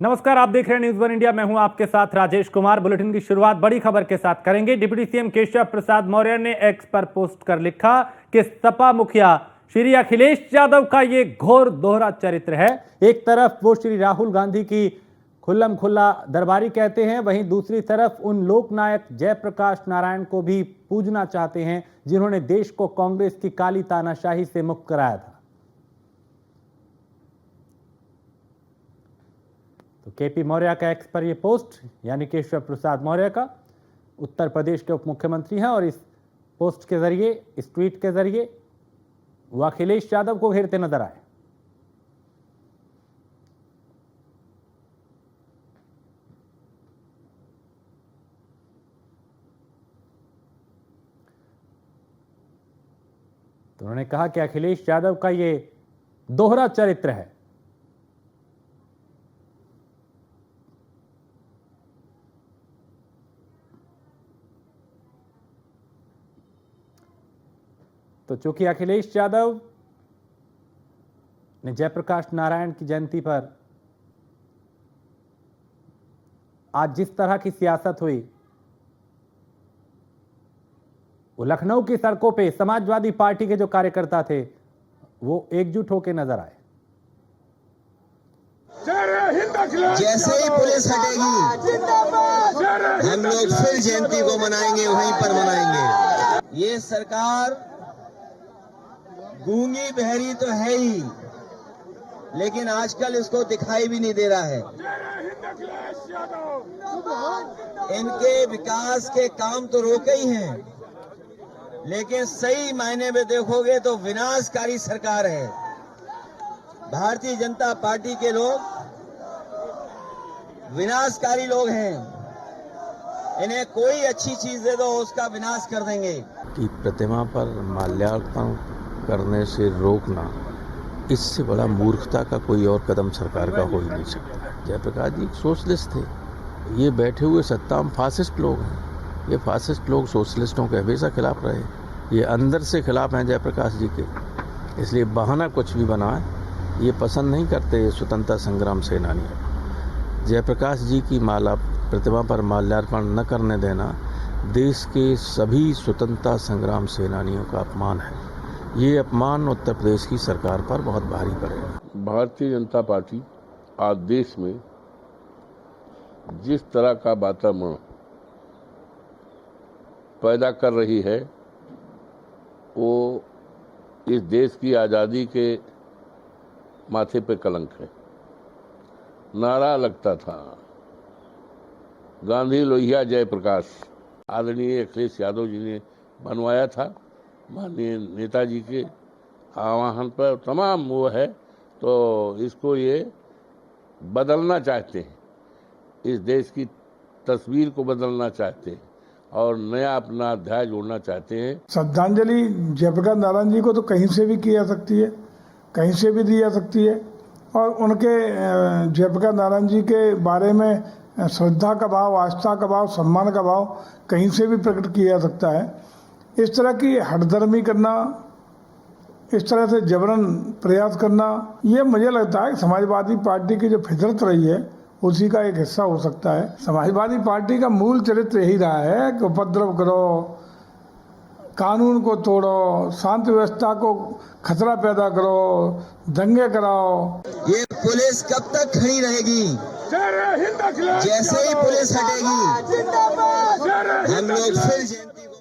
नमस्कार, आप देख रहे हैं न्यूज़ वन इंडिया। मैं हूं आपके साथ राजेश कुमार। बुलेटिन की शुरुआत बड़ी खबर के साथ करेंगे। डिप्टी सीएम केशव प्रसाद मौर्य ने एक्स पर पोस्ट कर लिखा कि सपा मुखिया श्री अखिलेश यादव का ये घोर दोहरा चरित्र है। एक तरफ वो श्री राहुल गांधी की खुल्लम खुल्ला दरबारी कहते हैं, वहीं दूसरी तरफ उन लोकनायक जयप्रकाश नारायण को भी पूजना चाहते हैं जिन्होंने देश को कांग्रेस की काली तानाशाही से मुक्त कराया था। तो केपी मौर्य का एक्स पर यह पोस्ट, यानी केशव प्रसाद मौर्य का, उत्तर प्रदेश के उप मुख्यमंत्री हैं, और इस पोस्ट के जरिए, इस ट्वीट के जरिए वो अखिलेश यादव को घेरते नजर आए। तो उन्होंने कहा कि अखिलेश यादव का ये दोहरा चरित्र है। तो चूंकि अखिलेश यादव ने जयप्रकाश नारायण की जयंती पर आज जिस तरह की सियासत हुई, वो लखनऊ की सड़कों पे समाजवादी पार्टी के जो कार्यकर्ता थे वो एकजुट होकर नजर आए। जैसे ही पुलिस हटेगी हम लोग फिर जयंती को मनाएंगे, वहीं पर मनाएंगे। ये सरकार गूंगी बहरी तो है ही, लेकिन आजकल इसको दिखाई भी नहीं दे रहा है। इनके विकास के काम तो रोके ही हैं, लेकिन सही मायने में देखोगे तो विनाशकारी सरकार है। भारतीय जनता पार्टी के लोग विनाशकारी लोग हैं। इन्हें कोई अच्छी चीज दे दो, उसका विनाश कर देंगे। कि प्रतिमा पर माल्यार्पण करने से रोकना, इससे बड़ा मूर्खता का कोई और कदम सरकार का हो ही नहीं सकता। जयप्रकाश जी सोशलिस्ट थे, ये बैठे हुए सत्ता में फासिस्ट लोग हैं। ये फासिस्ट लोग सोशलिस्टों के हमेशा खिलाफ रहे, ये अंदर से खिलाफ हैं जयप्रकाश जी के। इसलिए बहाना कुछ भी बनाए, ये पसंद नहीं करते स्वतंत्रता संग्राम सेनानी। जयप्रकाश जी की माला प्रतिमा पर माल्यार्पण न करने देना देश के सभी स्वतंत्रता संग्राम सेनानियों का अपमान है। ये अपमान उत्तर प्रदेश की सरकार पर बहुत भारी पड़ेगा। भारतीय जनता पार्टी आज देश में जिस तरह का वातावरण पैदा कर रही है, वो इस देश की आज़ादी के माथे पे कलंक है। नारा लगता था, गांधी लोहिया जयप्रकाश, आदरणीय अखिलेश यादव जी ने बनवाया था माननीय नेताजी के आह्वान पर। तमाम वो है, तो इसको ये बदलना चाहते हैं, इस देश की तस्वीर को बदलना चाहते हैं और नया अपना अध्याय जोड़ना चाहते हैं। श्रद्धांजलि जयप्रकाश नारायण जी को तो कहीं से भी की जा सकती है, कहीं से भी दी जा सकती है, और उनके जयप्रकाश नारायण जी के बारे में श्रद्धा का भाव, आस्था का भाव, सम्मान का भाव कहीं से भी प्रकट किया जा सकता है। इस तरह की हठधर्मी करना, इस तरह से जबरन प्रयास करना, ये मुझे लगता है समाजवादी पार्टी की जो फितरत रही है उसी का एक हिस्सा हो सकता है। समाजवादी पार्टी का मूल चरित्र यही रहा है कि उपद्रव करो, कानून को तोड़ो, शांति व्यवस्था को खतरा पैदा करो, दंगे कराओ। ये पुलिस कब तक खड़ी रहेगी? जैसे ही पुलिस हटेगी हम लोग फिर जयंती को।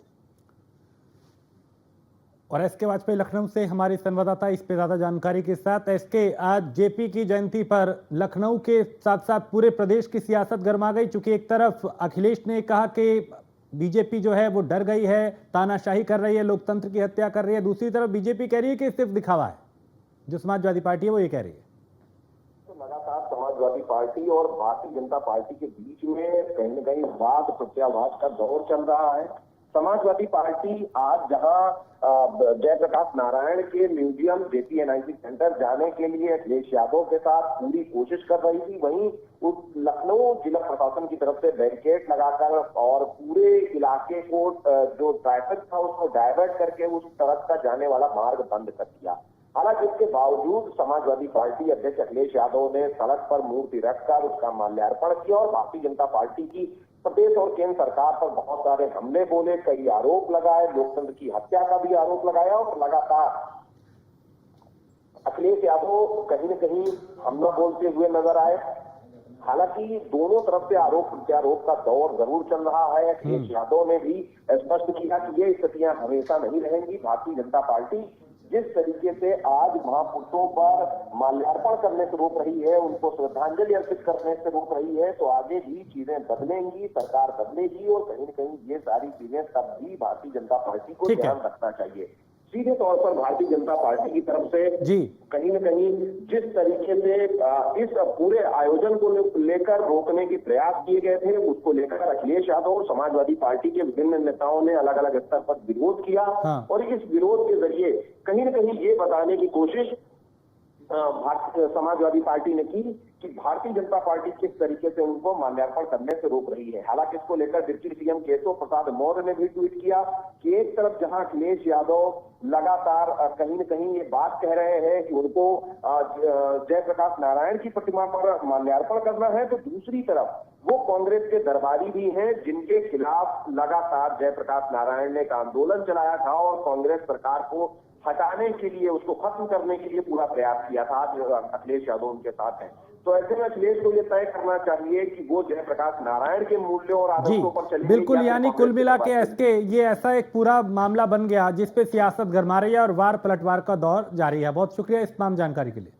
और एसके वाजपेयी लखनऊ से हमारे संवाददाता इस पे ज्यादा जानकारी के साथ। एसके, आज जेपी की जयंती पर लखनऊ के साथ साथ पूरे प्रदेश की सियासत गर्मा गई, चूंकि एक तरफ अखिलेश ने कहा कि बीजेपी जो है वो डर गई है, तानाशाही कर रही है, लोकतंत्र की हत्या कर रही है। दूसरी तरफ बीजेपी कह रही है कि सिर्फ दिखावा है। जो समाजवादी पार्टी है वो ये कह रही है। तो लगातार समाजवादी पार्टी और भारतीय जनता पार्टी के बीच में कहीं न कहीं वाद प्रत्यावाद का दौर चल रहा है। समाजवादी पार्टी आज जहां जयप्रकाश नारायण के म्यूजियम जेपीएनआईसी सेंटर जाने के लिए अखिलेश यादव के साथ पूरी कोशिश कर रही थी, वहीं उस लखनऊ जिला प्रशासन की तरफ से बैरिकेड लगाकर और पूरे इलाके को जो ट्रैफिक था उसको डायवर्ट करके उस तरफ का जाने वाला मार्ग बंद कर दिया। हालांकि इसके बावजूद समाजवादी पार्टी अध्यक्ष अखिलेश यादव ने सड़क पर मूर्ति रखकर उसका माल्यार्पण किया और भारतीय जनता पार्टी की प्रदेश और केंद्र सरकार पर बहुत सारे हमले बोले, कई आरोप लगाए, लोकतंत्र की हत्या का भी आरोप लगाया और लगातार अखिलेश यादव कहीं न कहीं हमला बोलते हुए नजर आए। हालांकि दोनों तरफ से आरोप प्रत्यारोप का दौर जरूर चल रहा है। अखिलेश यादव ने भी स्पष्ट किया कि ये स्थितियां हमेशा नहीं रहेंगी। भारतीय जनता पार्टी जिस तरीके से आज महापुरुषों पर माल्यार्पण करने से रोक रही है, उनको श्रद्धांजलि अर्पित करने से रोक रही है, तो आगे भी चीजें बदलेंगी, सरकार बदलेगी और कहीं न कहीं ये सारी चीजें तब भी भारतीय जनता पार्टी को ध्यान रखना चाहिए। सीधे तौर पर भारतीय जनता पार्टी की तरफ से जी कहीं न कहीं जिस तरीके से इस पूरे आयोजन को लेकर रोकने के प्रयास किए गए थे, उसको लेकर अखिलेश यादव और समाजवादी पार्टी के विभिन्न नेताओं ने अलग अलग स्तर पर विरोध किया। और इस विरोध के जरिए कहीं न कहीं ये बताने की कोशिश समाजवादी पार्टी ने की कि भारतीय जनता पार्टी किस तरीके से उनको माल्यार्पण करने से रोक रही है। हालांकि इसको लेकर डिप्टी सीएम केशव प्रसाद मौर्य ने भी ट्वीट किया कि एक तरफ जहां अखिलेश यादव लगातार कहीं न कहीं ये बात कह रहे हैं कि उनको जयप्रकाश नारायण की प्रतिमा पर माल्यार्पण करना है, तो दूसरी तरफ वो कांग्रेस के दरबारी भी हैं जिनके खिलाफ लगातार जयप्रकाश नारायण ने एक आंदोलन चलाया था और कांग्रेस सरकार को हटाने के लिए, उसको खत्म करने के लिए पूरा प्रयास किया था। आज अखिलेश यादव उनके साथ हैं, तो ऐसे में अखिलेश को ये तय करना चाहिए कि वो जयप्रकाश नारायण के मूल्यों और आदर्शों पर चलेंगे। बिल्कुल, यानी कुल मिला के एसके ये ऐसा एक पूरा मामला बन गया जिसपे सियासत गरमा रही है और वार पलटवार का दौर जारी है। बहुत शुक्रिया इस तमाम जानकारी के लिए।